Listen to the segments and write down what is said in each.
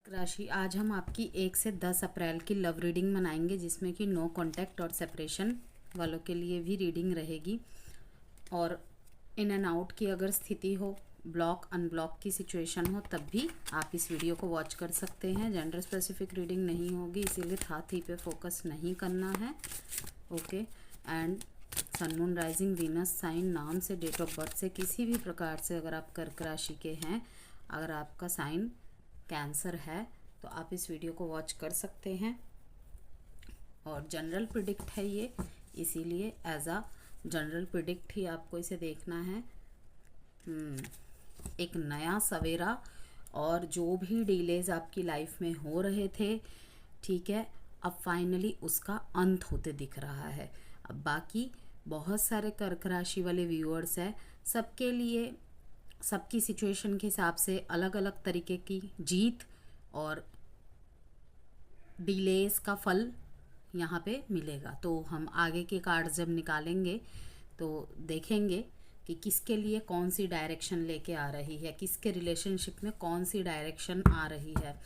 राशि आज हम आपकी 1 से 10 अप्रैल की लव रीडिंग मनाएंगे, जिसमें कि नो कांटेक्ट और सेपरेशन वालों के लिए भी रीडिंग रहेगी। और इन एंड आउट की अगर स्थिति हो, ब्लॉक अनब्लॉक की सिचुएशन हो, तब भी आप इस वीडियो को वॉच कर सकते हैं। जेंडर स्पेसिफिक रीडिंग नहीं होगी, इसीलिए हाथी पे फोकस नहीं करना है। Okay. And sun moon rising Venus sign नाम से, डेट ऑफ बर्थ से, किसी भी प्रकार से अगर आप कर्क राशि के हैं, अगर आपका साइन कैंसर है तो आप इस वीडियो को वॉच कर सकते हैं। और जनरल प्रिडिक्ट है ये, इसीलिए एज अ जनरल प्रिडिक्ट ही आपको इसे देखना है। एक नया सवेरा, और जो भी डिलेज आपकी लाइफ में हो रहे थे, ठीक है, अब फाइनली उसका अंत होते दिख रहा है। अब बाकी बहुत सारे कर्क राशि वाले व्यूअर्स हैं, सबके लिए सबकी सिचुएशन के हिसाब से अलग अलग तरीके की जीत और डिलेस का फल यहाँ पे मिलेगा। तो हम आगे के कार्ड जब निकालेंगे तो देखेंगे कि किसके लिए कौन सी डायरेक्शन लेके आ रही है, किसके रिलेशनशिप में कौन सी डायरेक्शन आ रही है,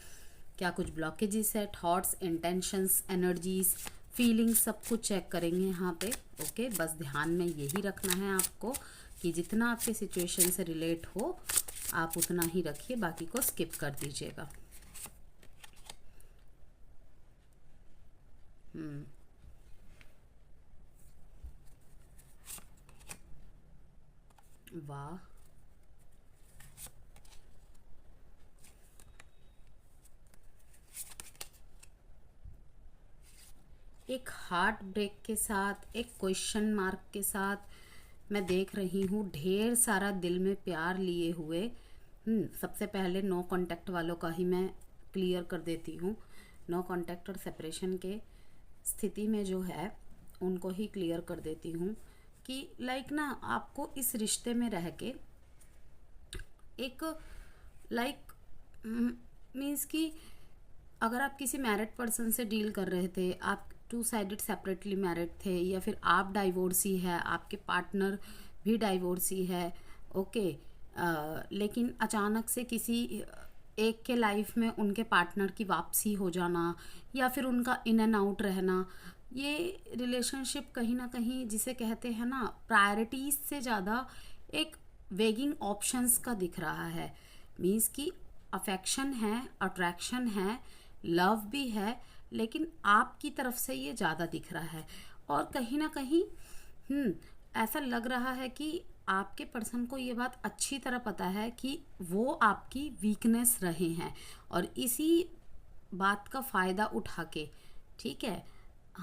क्या कुछ ब्लॉकेजेस है, थॉट्स, इंटेंशंस, एनर्जीज, फीलिंग्स, सब कुछ चेक करेंगे यहाँ पे। ओके, बस ध्यान में यही रखना है आपको कि जितना आपके सिचुएशन से रिलेट हो आप उतना ही रखिए, बाकी को स्किप कर दीजिएगा। वाह, एक हार्ट ब्रेक के साथ, एक क्वेश्चन मार्क के साथ मैं देख रही हूँ ढेर सारा दिल में प्यार लिए हुए। सबसे पहले नो कांटेक्ट वालों का ही मैं क्लियर कर देती हूँ। नो कांटेक्ट और सेपरेशन के स्थिति में जो है उनको ही क्लियर कर देती हूँ कि लाइक ना, आपको इस रिश्ते में रह के एक लाइक मीन्स कि अगर आप किसी मैरिड पर्सन से डील कर रहे थे, आप टू साइडेड सेपरेटली मैरिड थे, या फिर आप डाइवोर्सी है, आपके पार्टनर भी डाइवोर्सी है, ओके, लेकिन अचानक से किसी एक के लाइफ में उनके पार्टनर की वापसी हो जाना, या फिर उनका इन एंड आउट रहना, ये रिलेशनशिप कहीं ना कहीं जिसे कहते हैं ना, प्रायोरिटीज से ज़्यादा एक वेगिंग ऑप्शंस का दिख रहा है। मीन्स कि अफेक्शन है, अट्रैक्शन है, लव भी है, लेकिन आपकी तरफ से ये ज़्यादा दिख रहा है। और कहीं ना कहीं ऐसा लग रहा है कि आपके पर्सन को ये बात अच्छी तरह पता है कि वो आपकी वीकनेस रहे हैं, और इसी बात का फ़ायदा उठा के, ठीक है,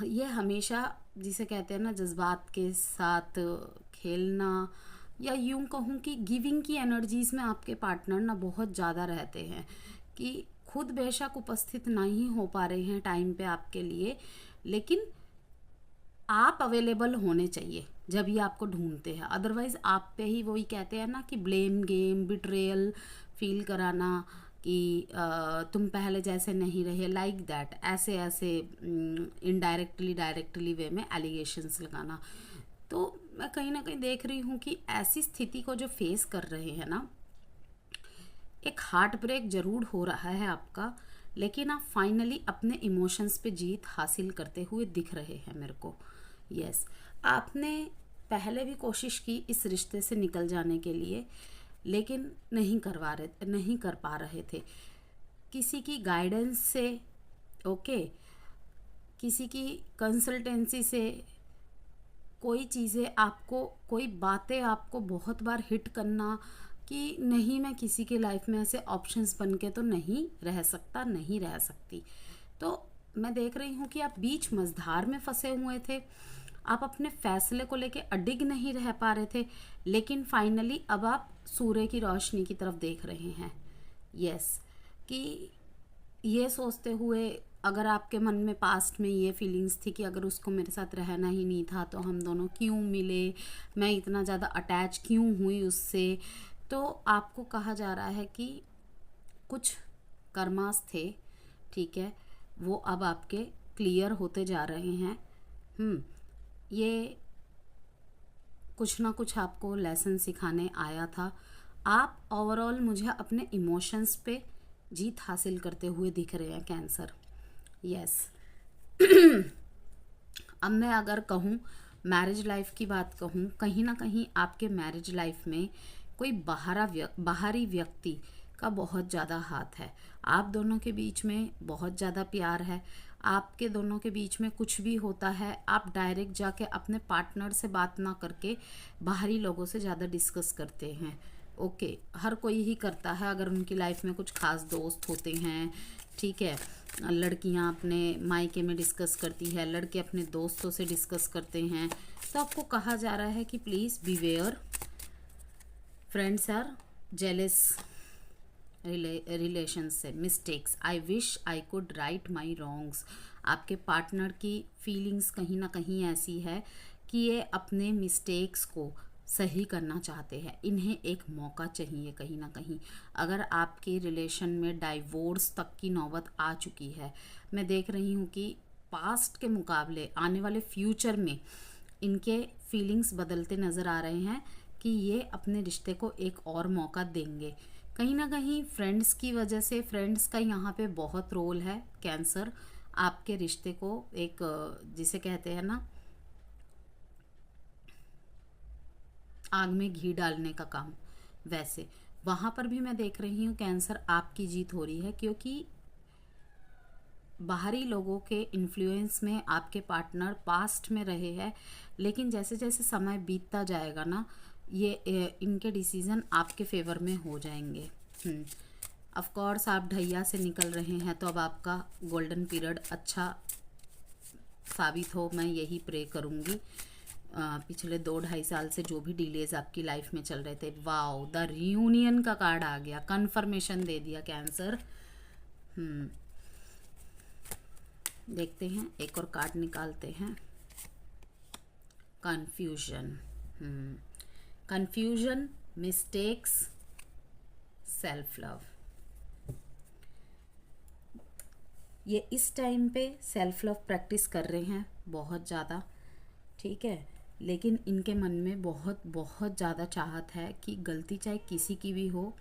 ये हमेशा जिसे कहते हैं ना, जज्बात के साथ खेलना, या यूं कहूँ कि गिविंग की एनर्जीज में आपके पार्टनर ना बहुत ज़्यादा रहते हैं, कि खुद बेशक उपस्थित नहीं हो पा रहे हैं टाइम पे आपके लिए, लेकिन आप अवेलेबल होने चाहिए जब ये आपको ढूंढते हैं। अदरवाइज आप पे ही वही कहते हैं ना कि ब्लेम गेम, बिट्रेयल फील कराना, कि तुम पहले जैसे नहीं रहे, लाइक दैट, ऐसे ऐसे इनडायरेक्टली डायरेक्टली वे में एलिगेशंस लगाना। तो मैं कहीं ना कहीं देख रही हूँ कि ऐसी स्थिति को जो फेस कर रहे हैं ना, एक हार्ट ब्रेक जरूर हो रहा है आपका, लेकिन आप फाइनली अपने इमोशंस पे जीत हासिल करते हुए दिख रहे हैं मेरे को। यस, आपने पहले भी कोशिश की इस रिश्ते से निकल जाने के लिए, लेकिन नहीं कर पा रहे थे। किसी की गाइडेंस से, ओके, किसी की कंसल्टेंसी से, कोई चीज़ें आपको, कोई बातें आपको बहुत बार हिट करना कि नहीं, मैं किसी के लाइफ में ऐसे ऑप्शंस बन के तो नहीं रह सकता, नहीं रह सकती। तो मैं देख रही हूँ कि आप बीच मझधार में फंसे हुए थे, आप अपने फैसले को लेके अडिग नहीं रह पा रहे थे, लेकिन फाइनली अब आप सूर्य की रोशनी की तरफ देख रहे हैं। यस, कि ये सोचते हुए, अगर आपके मन में पास्ट में ये फीलिंग्स थी कि अगर उसको मेरे साथ रहना ही नहीं था तो हम दोनों क्यों मिले, मैं इतना ज़्यादा अटैच क्यों हुई उससे, तो आपको कहा जा रहा है कि कुछ कर्मास थे, ठीक है, वो अब आपके क्लियर होते जा रहे हैं। ये कुछ ना कुछ आपको लेसन सिखाने आया था। आप ओवरऑल मुझे अपने इमोशंस पे जीत हासिल करते हुए दिख रहे हैं कैंसर। यस। अब मैं अगर कहूँ मैरिज लाइफ की बात कहूँ, कहीं ना कहीं आपके मैरिज लाइफ में कोई बाहरी व्यक्ति का बहुत ज़्यादा हाथ है। आप दोनों के बीच में बहुत ज़्यादा प्यार है। आपके दोनों के बीच में कुछ भी होता है, आप डायरेक्ट जाके अपने पार्टनर से बात ना करके बाहरी लोगों से ज़्यादा डिस्कस करते हैं। ओके, हर कोई ही करता है अगर उनकी लाइफ में कुछ खास दोस्त होते हैं। ठीक है, लड़कियां अपने मायके में डिस्कस करती है, लड़के अपने दोस्तों से डिस्कस करते हैं। तो आपको कहा जा रहा है कि please beware, friends are jealous relation से, mistakes, I wish I could right my wrongs. आपके पार्टनर की फीलिंग्स कहीं ना कहीं ऐसी है कि ये अपने मिस्टेक्स को सही करना चाहते हैं, इन्हें एक मौका चाहिए कहीं ना कहीं। अगर आपके रिलेशन में डाइवोर्स तक की नौबत आ चुकी है, मैं देख रही हूँ कि पास्ट के मुकाबले आने वाले फ्यूचर में इनके फीलिंग्स बदलते नज़र आ रहे हैं कि ये अपने रिश्ते को एक और मौका देंगे। कहीं ना कहीं फ्रेंड्स की वजह से, फ्रेंड्स का यहाँ पे बहुत रोल है कैंसर। आपके रिश्ते को एक जिसे कहते हैं ना, आग में घी डालने का काम, वैसे वहाँ पर भी मैं देख रही हूँ कैंसर आपकी जीत हो रही है, क्योंकि बाहरी लोगों के इन्फ्लुएंस में आपके पार्टनर पास्ट में रहे हैं, लेकिन जैसे जैसे समय बीतता जाएगा ना, ये इनके डिसीज़न आपके फेवर में हो जाएंगे। ऑफ कोर्स आप ढैया से निकल रहे हैं, तो अब आपका गोल्डन पीरियड अच्छा साबित हो, मैं यही प्रे करूँगी। पिछले 2-2.5 साल से जो भी डिलेज आपकी लाइफ में चल रहे थे, वाओ, द रियूनियन का कार्ड आ गया, कन्फर्मेशन दे दिया कैंसर। देखते हैं, एक और कार्ड निकालते हैं। Confusion, confusion, mistakes, self love. ये इस टाइम पे सेल्फ लव प्रैक्टिस कर रहे हैं बहुत ज़्यादा, ठीक है, लेकिन इनके मन में बहुत बहुत ज़्यादा चाहत है कि गलती चाहे किसी की भी हो,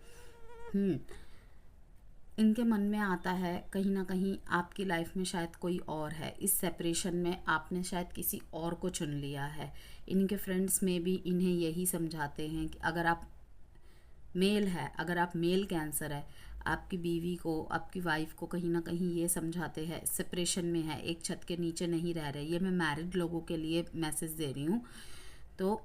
इनके मन में आता है कहीं ना कहीं आपकी लाइफ में शायद कोई और है। इस सेपरेशन में आपने शायद किसी और को चुन लिया है। इनके फ्रेंड्स में भी इन्हें यही समझाते हैं कि अगर आप मेल है, अगर आप मेल कैंसर है, आपकी बीवी को, आपकी वाइफ को कहीं ना कहीं ये समझाते हैं, सेपरेशन में है, एक छत के नीचे नहीं रह रहे। ये मैं मैरिड लोगों के लिए मैसेज दे रही हूँ, तो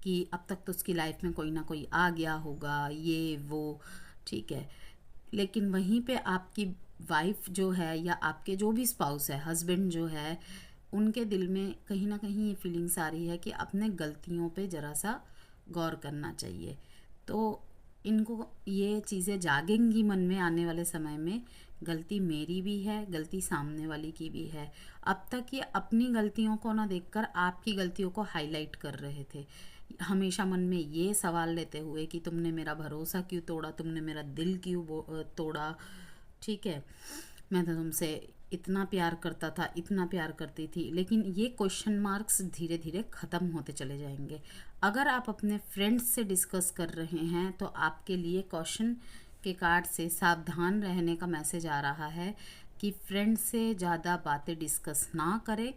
कि अब तक तो उसकी लाइफ में कोई ना कोई आ गया होगा, ये वो, ठीक है, लेकिन वहीं पे आपकी वाइफ जो है या आपके जो भी स्पाउस है, हस्बैंड जो है, उनके दिल में कहीं ना कहीं ये फीलिंग्स आ रही है कि अपने गलतियों पे ज़रा सा गौर करना चाहिए। तो इनको ये चीज़ें जागेंगी मन में आने वाले समय में, गलती मेरी भी है, गलती सामने वाली की भी है। अब तक ये अपनी गलतियों को ना देखकर आपकी गलतियों को हाईलाइट कर रहे थे, हमेशा मन में ये सवाल लेते हुए कि तुमने मेरा भरोसा क्यों तोड़ा, तुमने मेरा दिल क्यों तोड़ा, ठीक है, मैं तो तुमसे इतना प्यार करता था, इतना प्यार करती थी। लेकिन ये क्वेश्चन मार्क्स धीरे धीरे ख़त्म होते चले जाएंगे। अगर आप अपने फ्रेंड्स से डिस्कस कर रहे हैं तो आपके लिए क्वेश्चन के कार्ड से सावधान रहने का मैसेज आ रहा है कि फ्रेंड से ज़्यादा बातें डिस्कस ना करें।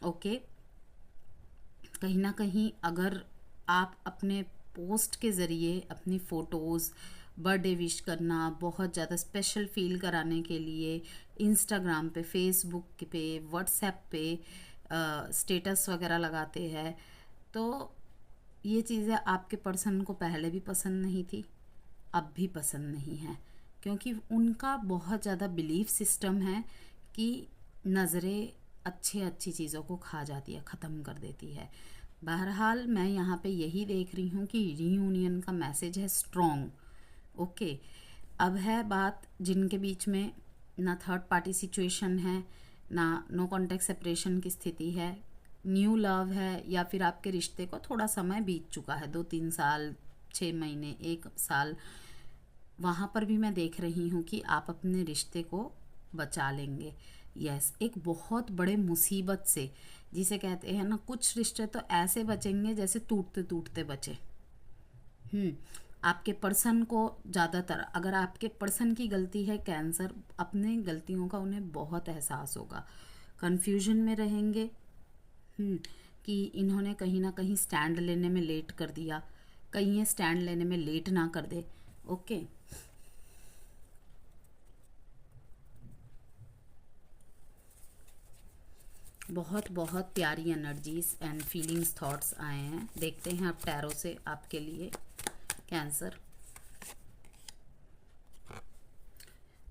ओके, कहीं ना कहीं अगर आप अपने पोस्ट के ज़रिए अपनी फ़ोटोज़, बर्थडे विश करना, बहुत ज़्यादा स्पेशल फील कराने के लिए इंस्टाग्राम पे, फेसबुक पे, व्हाट्सएप पे स्टेटस वगैरह लगाते हैं, तो ये चीज़ें आपके पर्सन को पहले भी पसंद नहीं थी, अब भी पसंद नहीं है, क्योंकि उनका बहुत ज़्यादा बिलीफ सिस्टम है कि नज़रें अच्छी चीज़ों को खा जाती है, ख़त्म कर देती है। बहरहाल मैं यहाँ पे यही देख रही हूँ कि रीयूनियन का मैसेज है स्ट्रॉन्ग। ओके, अब है बात जिनके बीच में ना थर्ड पार्टी सिचुएशन है, ना नो कॉन्टेक्ट सेपरेशन की स्थिति है, न्यू लव है, या फिर आपके रिश्ते को थोड़ा समय बीत चुका है, 2-3 साल, 6 महीने, 1 साल, वहाँ पर भी मैं देख रही हूँ कि आप अपने रिश्ते को बचा लेंगे। यस, एक बहुत बड़े मुसीबत से, जिसे कहते हैं ना, कुछ रिश्ते तो ऐसे बचेंगे जैसे टूटते टूटते बचे। आपके पर्सन को ज़्यादातर, अगर आपके पर्सन की गलती है कैंसर, अपने गलतियों का उन्हें बहुत एहसास होगा, कन्फ्यूजन में रहेंगे। कि इन्होंने कहीं ना कहीं स्टैंड लेने में लेट कर दिया, कहीं ये स्टैंड लेने में लेट ना कर दे। ओके, बहुत बहुत प्यारी एनर्जीज एंड फीलिंग्स थॉट्स आए हैं। देखते हैं अब टैरो से आपके लिए कैंसर।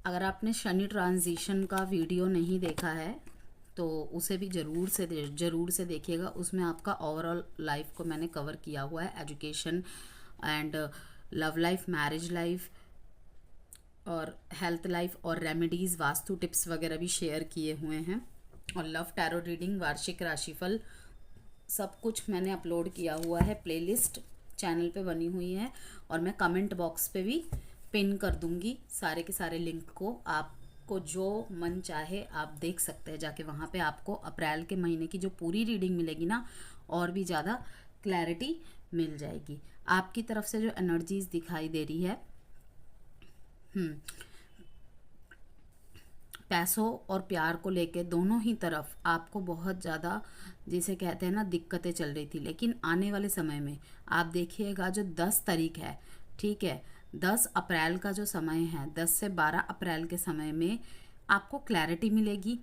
अगर आपने शनि ट्रांजिशन का वीडियो नहीं देखा है तो उसे भी ज़रूर से देखिएगा। उसमें आपका ओवरऑल लाइफ को मैंने कवर किया हुआ है, education and love life, marriage life और हेल्थ लाइफ और रेमेडीज़, वास्तु टिप्स वगैरह भी शेयर किए हुए हैं। और लव टैरो रीडिंग, वार्षिक राशिफल, सब कुछ मैंने अपलोड किया हुआ है, प्लेलिस्ट चैनल पे बनी हुई है। और मैं कमेंट बॉक्स पे भी पिन कर दूंगी सारे के सारे लिंक को। आपको जो मन चाहे आप देख सकते हैं जाके वहाँ पे। आपको अप्रैल के महीने की जो पूरी रीडिंग मिलेगी ना, और भी ज़्यादा क्लैरिटी मिल जाएगी। आपकी तरफ से जो एनर्जीज दिखाई दे रही है, पैसों और प्यार को लेके दोनों ही तरफ आपको बहुत ज़्यादा, जिसे कहते हैं ना, दिक्कतें चल रही थी। लेकिन आने वाले समय में आप देखिएगा, जो 10 तारीख है, ठीक है, 10 अप्रैल का जो समय है, 10 से 12 अप्रैल के समय में आपको क्लैरिटी मिलेगी।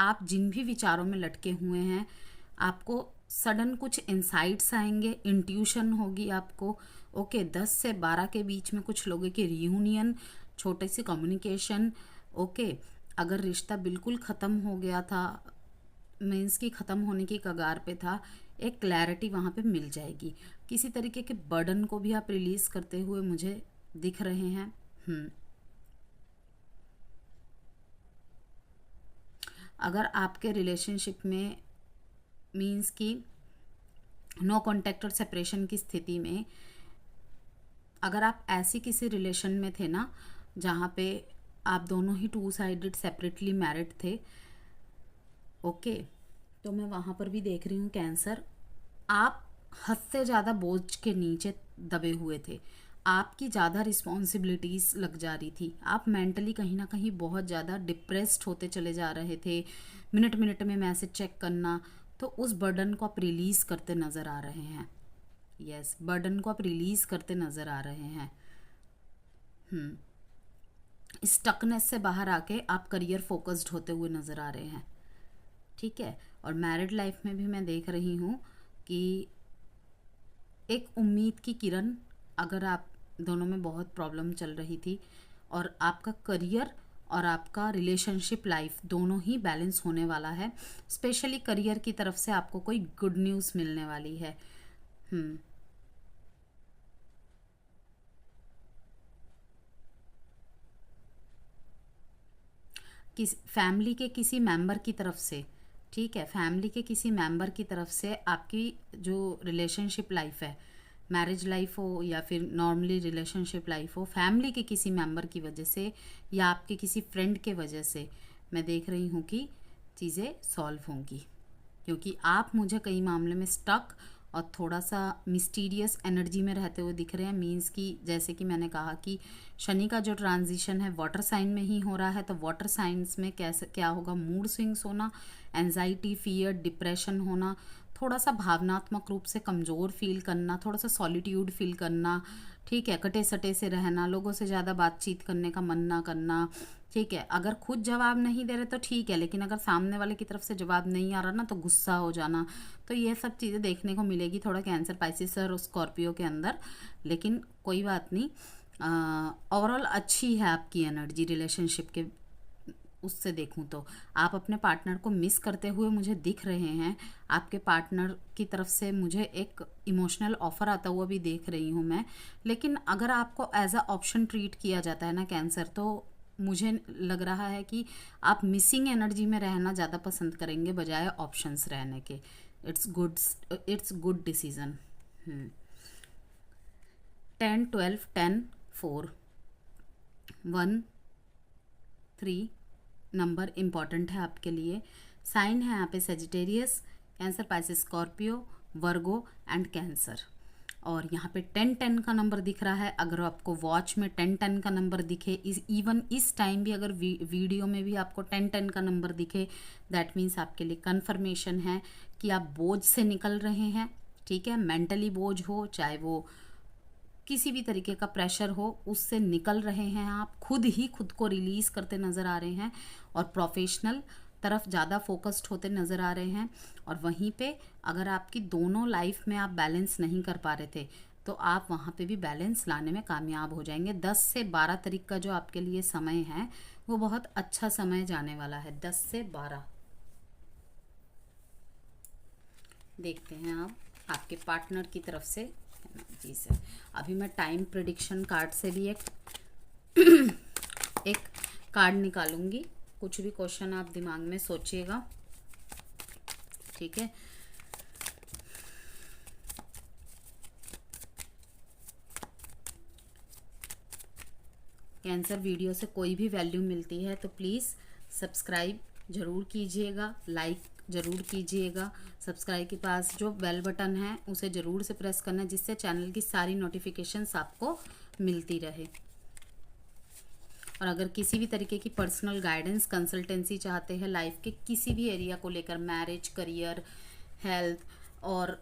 आप जिन भी विचारों में लटके हुए हैं, आपको सडन कुछ इंसाइट्स आएंगे, इंट्यूशन होगी आपको। ओके, 10 से 12 के बीच में कुछ लोगों की रियूनियन, छोटे सी कम्युनिकेशन। ओके, अगर रिश्ता बिल्कुल ख़त्म हो गया था, मीन्स कि ख़त्म होने की कगार पे था, एक क्लैरिटी वहाँ पे मिल जाएगी। किसी तरीके के बर्डन को भी आप रिलीज़ करते हुए मुझे दिख रहे हैं। अगर आपके रिलेशनशिप में मीन्स कि नो कॉन्टैक्ट और सेपरेशन की स्थिति में, अगर आप ऐसी किसी रिलेशन में थे ना जहाँ पे आप दोनों ही टू साइडेड सेपरेटली मैरिड थे, ओके, तो मैं वहाँ पर भी देख रही हूँ कैंसर, आप हद से ज़्यादा बोझ के नीचे दबे हुए थे। आपकी ज़्यादा रिस्पॉन्सिबिलिटीज़ लग जा रही थी। आप मेंटली कहीं ना कहीं बहुत ज़्यादा डिप्रेस्ड होते चले जा रहे थे। मिनट मिनट में मैसेज चेक करना, तो उस बर्डन को आप रिलीज़ करते नज़र आ रहे हैं। यस, बर्डन को आप रिलीज़ करते नज़र आ रहे हैं। स्टकनेस से बाहर आके आप करियर फोकस्ड होते हुए नज़र आ रहे हैं, ठीक है। और मैरिड लाइफ में भी मैं देख रही हूँ कि एक उम्मीद की किरण, अगर आप दोनों में बहुत प्रॉब्लम चल रही थी, और आपका करियर और आपका रिलेशनशिप लाइफ दोनों ही बैलेंस होने वाला है। स्पेशली करियर की तरफ से आपको कोई गुड न्यूज़ मिलने वाली है। किस फैमिली के किसी मेंबर की तरफ से, ठीक है, फैमिली के किसी मेंबर की तरफ से आपकी जो रिलेशनशिप लाइफ है, मैरिज लाइफ हो या फिर नॉर्मली रिलेशनशिप लाइफ हो, फैमिली के किसी मेंबर की वजह से या आपके किसी फ्रेंड के वजह से मैं देख रही हूँ कि चीज़ें सॉल्व होंगी। क्योंकि आप मुझे कई मामले में स्टक और थोड़ा सा मिस्टीरियस एनर्जी में रहते हुए दिख रहे हैं। मीन्स कि जैसे कि मैंने कहा कि शनि का जो ट्रांजिशन है वाटर साइन में ही हो रहा है, तो वाटर साइंस में कैसे क्या होगा, मूड स्विंग्स होना, एंजाइटी, फियर, डिप्रेशन होना, थोड़ा सा भावनात्मक रूप से कमज़ोर फील करना, थोड़ा सा सॉलिट्यूड फील करना, ठीक है, कटे सटे से रहना, लोगों से ज़्यादा बातचीत करने का मन ना करना, ठीक है। अगर खुद जवाब नहीं दे रहे तो ठीक है, लेकिन अगर सामने वाले की तरफ से जवाब नहीं आ रहा ना, तो गुस्सा हो जाना। तो ये सब चीज़ें देखने को मिलेगी थोड़ा कैंसर, पाइसिस और स्कॉर्पियो के अंदर। लेकिन कोई बात नहीं, ओवरऑल अच्छी है आपकी एनर्जी रिलेशनशिप के उससे देखूं तो। आप अपने पार्टनर को मिस करते हुए मुझे दिख रहे हैं। आपके पार्टनर की तरफ से मुझे एक इमोशनल ऑफ़र आता हुआ भी देख रही हूँ मैं। लेकिन अगर आपको एज अ ऑप्शन ट्रीट किया जाता है ना कैंसर, तो मुझे लग रहा है कि आप मिसिंग एनर्जी में रहना ज़्यादा पसंद करेंगे बजाय ऑप्शंस रहने के। It's good decision. 10 12 10 4 1 3 number important है आपके लिए। साइन है यहाँ पे Sagittarius, cancer, Pisces, Scorpio, Virgo and cancer. और यहाँ पे 10-10 का नंबर दिख रहा है। अगर आपको वॉच में 10-10 का नंबर दिखे, इवन इस टाइम भी अगर वीडियो में भी आपको 10-10 का नंबर दिखे, दैट मीन्स आपके लिए कन्फर्मेशन है कि आप बोझ से निकल रहे हैं। ठीक है, मेंटली बोझ हो, चाहे वो किसी भी तरीके का प्रेशर हो, उससे निकल रहे हैं आप, खुद ही खुद को रिलीज करते नज़र आ रहे हैं और प्रोफेशनल तरफ ज़्यादा फोकस्ड होते नज़र आ रहे हैं। और वहीं पे अगर आपकी दोनों लाइफ में आप बैलेंस नहीं कर पा रहे थे, तो आप वहाँ पे भी बैलेंस लाने में कामयाब हो जाएंगे। 10 से 12 तारीख का जो आपके लिए समय है वो बहुत अच्छा समय जाने वाला है। 10 से 12 देखते हैं आप आपके पार्टनर की तरफ से जी सर। अभी मैं टाइम प्रिडिक्शन कार्ड से भी एक कार्ड निकालूंगी। कुछ भी क्वेश्चन आप दिमाग में सोचिएगा, ठीक है। कैंसर वीडियो से कोई भी वैल्यू मिलती है तो प्लीज़ सब्सक्राइब ज़रूर कीजिएगा, लाइक ज़रूर कीजिएगा। सब्सक्राइब के पास जो बेल बटन है उसे ज़रूर से प्रेस करना, जिससे चैनल की सारी नोटिफिकेशंस आपको मिलती रहे। और अगर किसी भी तरीके की पर्सनल गाइडेंस कंसल्टेंसी चाहते हैं लाइफ के किसी भी एरिया को लेकर, मैरिज, करियर, हेल्थ और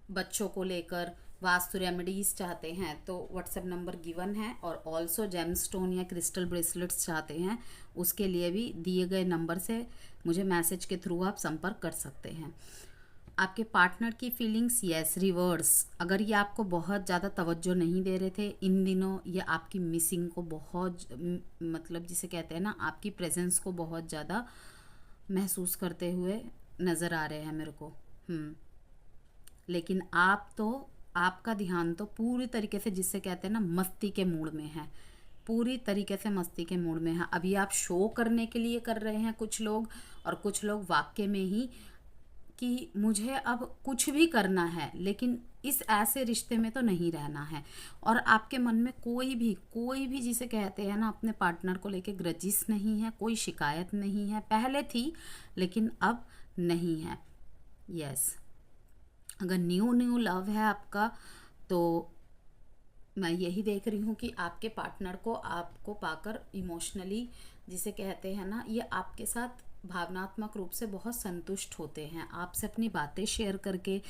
बच्चों को लेकर, वास्तु रेमेडीज चाहते हैं तो व्हाट्सएप नंबर गिवन है। और ऑल्सो जेमस्टोन या क्रिस्टल ब्रेसलेट्स चाहते हैं, उसके लिए भी दिए गए नंबर से मुझे मैसेज के थ्रू आप संपर्क कर सकते हैं। आपके पार्टनर की फीलिंग्स, यस, रिवर्स। अगर ये आपको बहुत ज़्यादा तवज्जो नहीं दे रहे थे इन दिनों, ये आपकी मिसिंग को बहुत मतलब जिसे कहते हैं ना, आपकी प्रेजेंस को बहुत ज़्यादा महसूस करते हुए नज़र आ रहे हैं मेरे को। लेकिन आपका ध्यान तो पूरी तरीके से जिसे कहते हैं ना मस्ती के मूड में है, पूरी तरीके से मस्ती के मूड में है। अभी आप शो करने के लिए कर रहे हैं कुछ लोग, और कुछ लोग वाकई में ही कि मुझे अब कुछ भी करना है लेकिन इस ऐसे रिश्ते में तो नहीं रहना है। और आपके मन में कोई भी जिसे कहते हैं ना अपने पार्टनर को लेके ग्रजिस नहीं है, कोई शिकायत नहीं है। पहले थी लेकिन अब नहीं है। यस, अगर न्यू लव है आपका तो मैं यही देख रही हूँ कि आपके पार्टनर को आपको पाकर इमोशनली जिसे कहते हैं ना, ये आपके साथ भावनात्मक रूप से बहुत संतुष्ट होते हैं। आपसे अपनी बातें शेयर करके,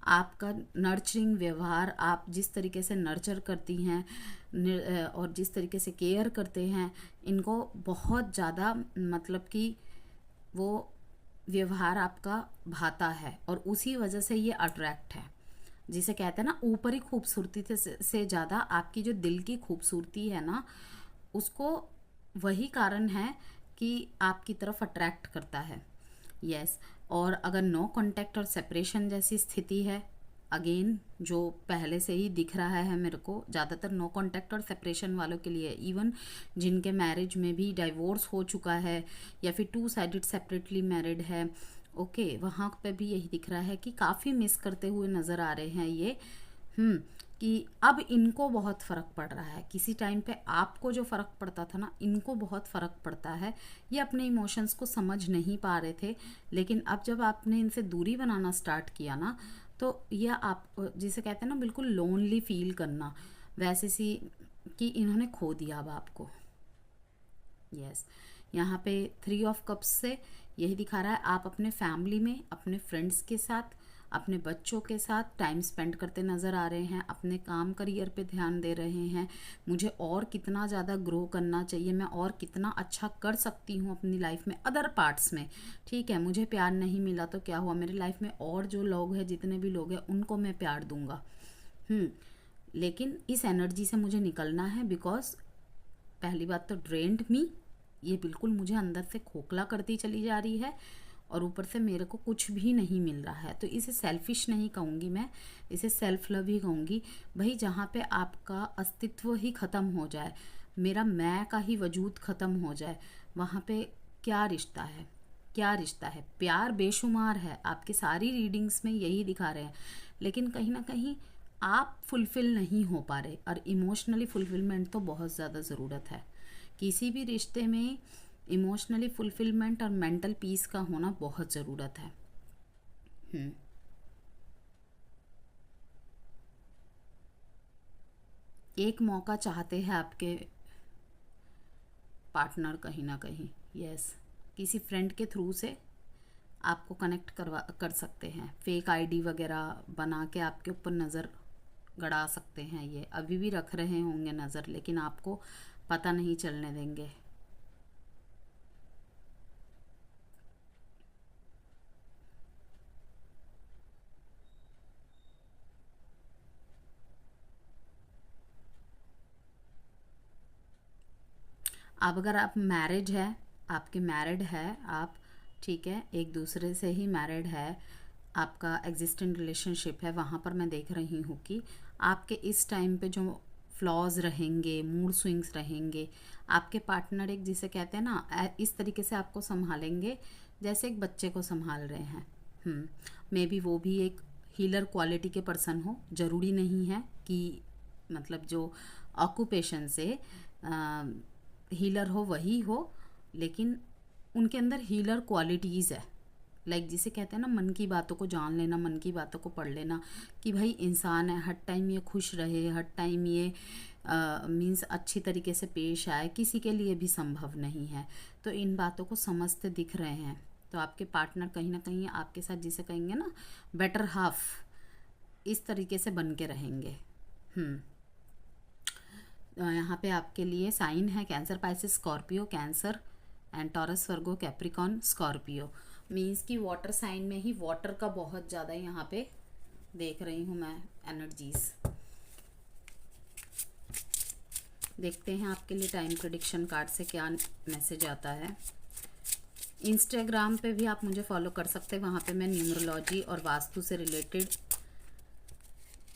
आपका नर्चरिंग व्यवहार, आप जिस तरीके से नर्चर करती हैं और जिस तरीके से केयर करते हैं, इनको बहुत ज़्यादा मतलब कि वो व्यवहार आपका भाता है और उसी वजह से ये अट्रैक्ट है। जिसे कहते हैं ना ऊपरी खूबसूरती से ज़्यादा आपकी जो दिल की खूबसूरती है ना, उसको वही कारण है कि आपकी तरफ अट्रैक्ट करता है। यस, और अगर नो कांटेक्ट और सेपरेशन जैसी स्थिति है, अगेन जो पहले से ही दिख रहा है मेरे को, ज़्यादातर नो कांटेक्ट और सेपरेशन वालों के लिए, इवन जिनके मैरिज में भी डाइवोर्स हो चुका है या फिर 2 साइडेड सेपरेटली मैरिड है, ओके, वहाँ पे भी यही दिख रहा है कि काफ़ी मिस करते हुए नज़र आ रहे हैं ये। कि अब इनको बहुत फ़र्क पड़ रहा है। किसी टाइम पे आपको जो फ़र्क पड़ता था ना, इनको बहुत फ़र्क पड़ता है। ये अपने इमोशंस को समझ नहीं पा रहे थे, लेकिन अब जब आपने इनसे दूरी बनाना स्टार्ट किया ना, तो यह आप जिसे कहते हैं ना बिल्कुल लोनली फील करना, वैसे सी कि इन्होंने खो दिया अब आपको। यस, यहाँ पे 3 ऑफ कप्स से यही दिखा रहा है आप अपने फैमिली में, अपने फ्रेंड्स के साथ, अपने बच्चों के साथ टाइम स्पेंड करते नज़र आ रहे हैं, अपने काम करियर पे ध्यान दे रहे हैं। मुझे और कितना ज़्यादा ग्रो करना चाहिए, मैं और कितना अच्छा कर सकती हूँ अपनी लाइफ में, अदर पार्ट्स में। ठीक है, मुझे प्यार नहीं मिला तो क्या हुआ, मेरी लाइफ में और जो लोग हैं, जितने भी लोग हैं, उनको मैं प्यार दूंगा। लेकिन इस एनर्जी से मुझे निकलना है, बिकॉज पहली बात तो ड्रेन्ड मी, ये बिल्कुल मुझे अंदर से खोखला करती चली जा रही है और ऊपर से मेरे को कुछ भी नहीं मिल रहा है। तो इसे सेल्फिश नहीं कहूँगी मैं, इसे सेल्फ लव ही कहूँगी। भाई जहाँ पे आपका अस्तित्व ही ख़त्म हो जाए, मेरा मैं का ही वजूद ख़त्म हो जाए, वहाँ पे क्या रिश्ता है, क्या रिश्ता है। प्यार बेशुमार है, आपकी सारी रीडिंग्स में यही दिखा रहे हैं, लेकिन कहीं ना कहीं आप फुलफ़िल नहीं हो पा रहे। और इमोशनली फुलफ़िलमेंट तो बहुत ज़्यादा ज़रूरत है किसी भी रिश्ते में। इमोशनली फुलफिलमेंट और मेंटल पीस का होना बहुत ज़रूरत है। एक मौका चाहते हैं आपके पार्टनर कहीं ना कहीं। यस, किसी फ्रेंड के थ्रू से आपको कनेक्ट कर सकते हैं। फेक आईडी वगैरह बना के आपके ऊपर नज़र गड़ा सकते हैं। ये अभी भी रख रहे होंगे नज़र, लेकिन आपको पता नहीं चलने देंगे। अब अगर आप मैरिज है, आपके मैरिड है आप, ठीक है, एक दूसरे से ही मैरिड है, आपका एग्जिस्टेंट रिलेशनशिप है, वहाँ पर मैं देख रही हूँ कि आपके इस टाइम पे जो फ्लॉज रहेंगे, मूड स्विंग्स रहेंगे, आपके पार्टनर एक जिसे कहते हैं ना, इस तरीके से आपको संभालेंगे जैसे एक बच्चे को संभाल रहे हैं। मे बी वो भी एक हीलर क्वालिटी के पर्सन हो। ज़रूरी नहीं है कि मतलब जो ऑक्यूपेशन से हीलर हो वही हो, लेकिन उनके अंदर हीलर क्वालिटीज़ है। लाइक जिसे कहते हैं ना, मन की बातों को जान लेना, मन की बातों को पढ़ लेना, कि भाई इंसान है, हर टाइम ये खुश रहे, हर टाइम ये मीन्स अच्छी तरीके से पेश आए, किसी के लिए भी संभव नहीं है। तो इन बातों को समझते दिख रहे हैं। तो आपके पार्टनर कहीं ना कहीं आपके साथ जिसे कहेंगे ना बेटर हाफ, इस तरीके से बन के रहेंगे। यहाँ पे आपके लिए साइन है cancer, Pisces, Scorpio, cancer and taurus, Virgo, Capricorn, Scorpio. Means कि वाटर साइन में ही वाटर का बहुत ज़्यादा यहाँ पे देख रही हूँ मैं एनर्जीज। देखते हैं आपके लिए टाइम प्रेडिक्शन कार्ड से क्या मैसेज आता है। इंस्टाग्राम पे भी आप मुझे फॉलो कर सकते हैं, वहाँ पे मैं न्यूमरोलॉजी और वास्तु से रिलेटेड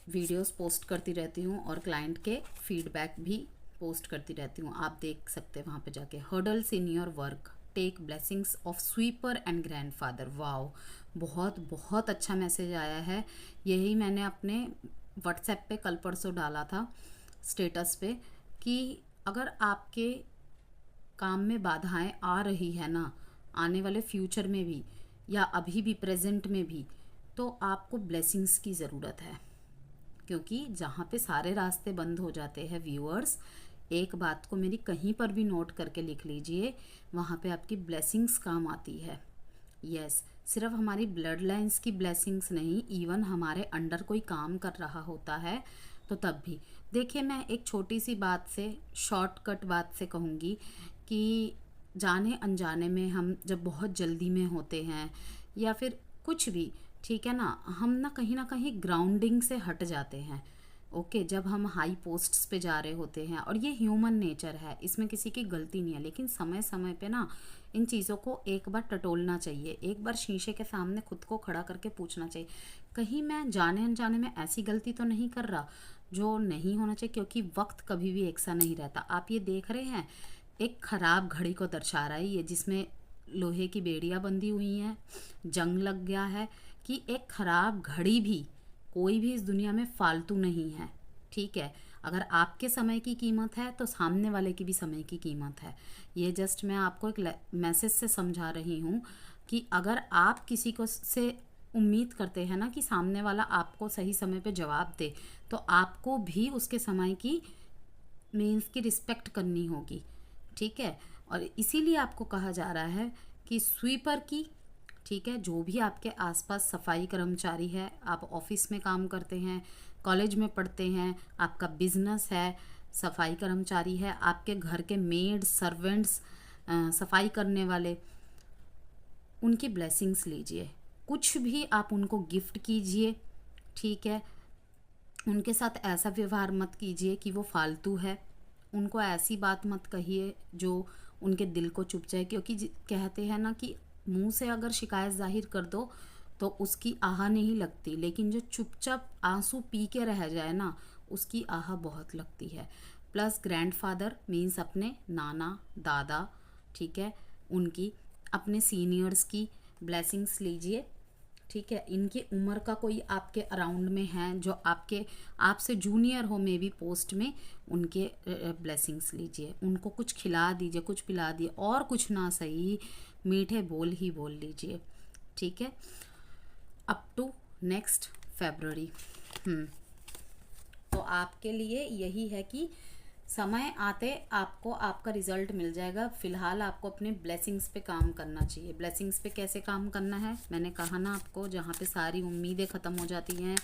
वीडियोस पोस्ट करती रहती हूँ और क्लाइंट के फीडबैक भी पोस्ट करती रहती हूँ, आप देख सकते हैं वहाँ पे जाके। Hurdles in your work, take blessings of sweeper and grandfather. Wow, बहुत बहुत अच्छा मैसेज आया है। यही मैंने अपने व्हाट्सएप पे कल परसों डाला था स्टेटस पे, कि अगर आपके काम में बाधाएं आ रही है ना, आने वाले फ्यूचर में भी या अभी भी प्रेजेंट में भी, तो आपको ब्लेसिंग्स की ज़रूरत है। क्योंकि जहाँ पे सारे रास्ते बंद हो जाते हैं व्यूअर्स, एक बात को मेरी कहीं पर भी नोट करके लिख लीजिए, वहाँ पे आपकी ब्लेसिंग्स काम आती है। यस, सिर्फ हमारी ब्लड लाइन्स की ब्लेसिंग्स नहीं, इवन हमारे अंडर कोई काम कर रहा होता है तो तब भी। देखिए, मैं एक छोटी सी बात से, शॉर्टकट बात से कहूँगी कि जाने अनजाने में हम जब बहुत जल्दी में होते हैं या फिर कुछ भी, ठीक है ना, हम ना कहीं ग्राउंडिंग से हट जाते हैं। ओके, जब हम हाई पोस्ट्स पे जा रहे होते हैं, और ये ह्यूमन नेचर है, इसमें किसी की गलती नहीं है, लेकिन समय समय पे ना इन चीज़ों को एक बार टटोलना चाहिए, एक बार शीशे के सामने खुद को खड़ा करके पूछना चाहिए, कहीं मैं जाने अनजाने में ऐसी गलती तो नहीं कर रहा जो नहीं होना चाहिए। क्योंकि वक्त कभी भी एक सा नहीं रहता। आप ये देख रहे हैं, एक ख़राब घड़ी को दर्शा रहा है ये, जिसमें लोहे की बेड़ियाँ बंधी हुई हैं, जंग लग गया है, कि एक ख़राब घड़ी भी, कोई भी इस दुनिया में फालतू नहीं है। ठीक है, अगर आपके समय की कीमत है तो सामने वाले की भी समय की कीमत है। ये जस्ट मैं आपको एक मैसेज से समझा रही हूँ कि अगर आप किसी को से उम्मीद करते हैं ना कि सामने वाला आपको सही समय पे जवाब दे, तो आपको भी उसके समय की मीन्स की रिस्पेक्ट करनी होगी। ठीक है, और इसीलिए आपको कहा जा रहा है कि स्वीपर की, ठीक है, जो भी आपके आसपास सफाई कर्मचारी है, आप ऑफिस में काम करते हैं, कॉलेज में पढ़ते हैं, आपका बिजनेस है, सफाई कर्मचारी है, आपके घर के मेड सर्वेंट्स, सफाई करने वाले, उनकी ब्लेसिंग्स लीजिए। कुछ भी आप उनको गिफ्ट कीजिए, ठीक है। उनके साथ ऐसा व्यवहार मत कीजिए कि वो फालतू है। उनको ऐसी बात मत कहिए जो उनके दिल को चुभ जाए, क्योंकि कहते हैं ना कि मुंह से अगर शिकायत जाहिर कर दो तो उसकी आह नहीं लगती, लेकिन जो चुपचाप आंसू पी के रह जाए ना, उसकी आह बहुत लगती है। प्लस ग्रैंडफादर मीन्स अपने नाना दादा, ठीक है, उनकी, अपने सीनियर्स की ब्लेसिंग्स लीजिए। ठीक है, इनकी उम्र का कोई आपके अराउंड में है जो आपके आपसे जूनियर हो मे बी पोस्ट में, उनके ब्लेसिंग्स लीजिए। उनको कुछ खिला दीजिए, कुछ पिला दिए, और कुछ ना सही मीठे बोल ही बोल लीजिए। ठीक है, अप टू नेक्स्ट फरवरी। तो आपके लिए यही है कि समय आते आपको आपका रिजल्ट मिल जाएगा। फिलहाल आपको अपने ब्लेसिंग्स पे काम करना चाहिए। ब्लेसिंग्स पे कैसे काम करना है, मैंने कहा ना आपको, जहाँ पे सारी उम्मीदें ख़त्म हो जाती हैं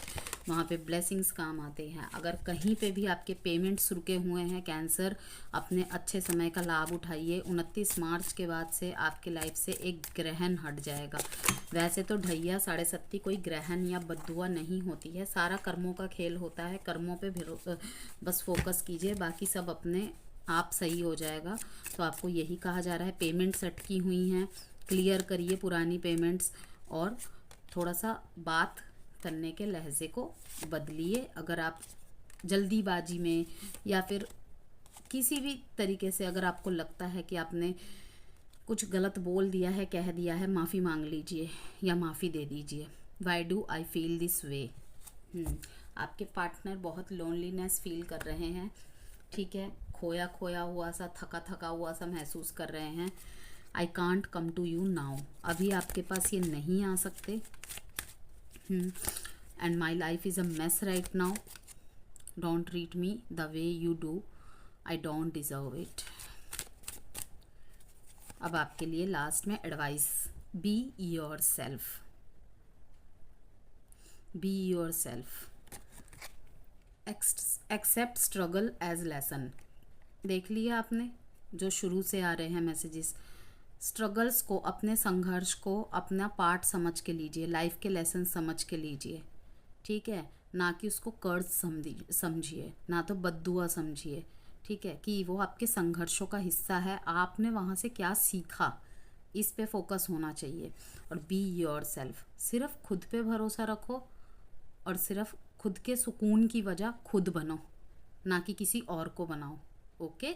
वहाँ पे ब्लेसिंग्स काम आते हैं। अगर कहीं पे भी आपके पेमेंट्स रुके हुए हैं कैंसर, अपने अच्छे समय का लाभ उठाइए। 29 मार्च के बाद से आपके लाइफ से एक ग्रहण हट जाएगा। वैसे तो ढैया 7.5 कोई ग्रहण या बद्दुआ नहीं होती है, सारा कर्मों का खेल होता है। कर्मों पे बस फोकस कीजिए, बाकी सब अपने आप सही हो जाएगा। तो आपको यही कहा जा रहा है, पेमेंट्स अटकी हुई हैं, क्लियर करिए पुरानी पेमेंट्स, और थोड़ा सा बात करने के लहजे को बदलिए। अगर आप जल्दीबाजी में या फिर किसी भी तरीके से अगर आपको लगता है कि आपने कुछ गलत बोल दिया है, कह दिया है, माफ़ी मांग लीजिए या माफ़ी दे दीजिए। Why do I feel this way. आपके पार्टनर बहुत लोनलीनेस फील कर रहे हैं, ठीक है, खोया खोया हुआ सा, थका थका हुआ सा महसूस कर रहे हैं। I can't come to you now, अभी आपके पास ये नहीं आ सकते। And my life is a mess right now, don't treat me the way you do, I don't deserve it. अब आपके लिए लास्ट में advice, be yourself, be yourself, accept struggle as lesson. देख लिया आपने जो शुरू से आ रहे हैं मैसेजेस, स्ट्रगल्स को, अपने संघर्ष को अपना पार्ट समझ के लीजिए, लाइफ के लेसन समझ के लीजिए, ठीक है, ना कि उसको कर्ज समझिए, ना तो बद्दुआ समझिए, ठीक है, कि वो आपके संघर्षों का हिस्सा है। आपने वहाँ से क्या सीखा, इस पे फोकस होना चाहिए। और बी योर सेल्फ, सिर्फ खुद पे भरोसा रखो और सिर्फ खुद के सुकून की वजह खुद बनो, ना कि किसी और को बनाओ। ओके।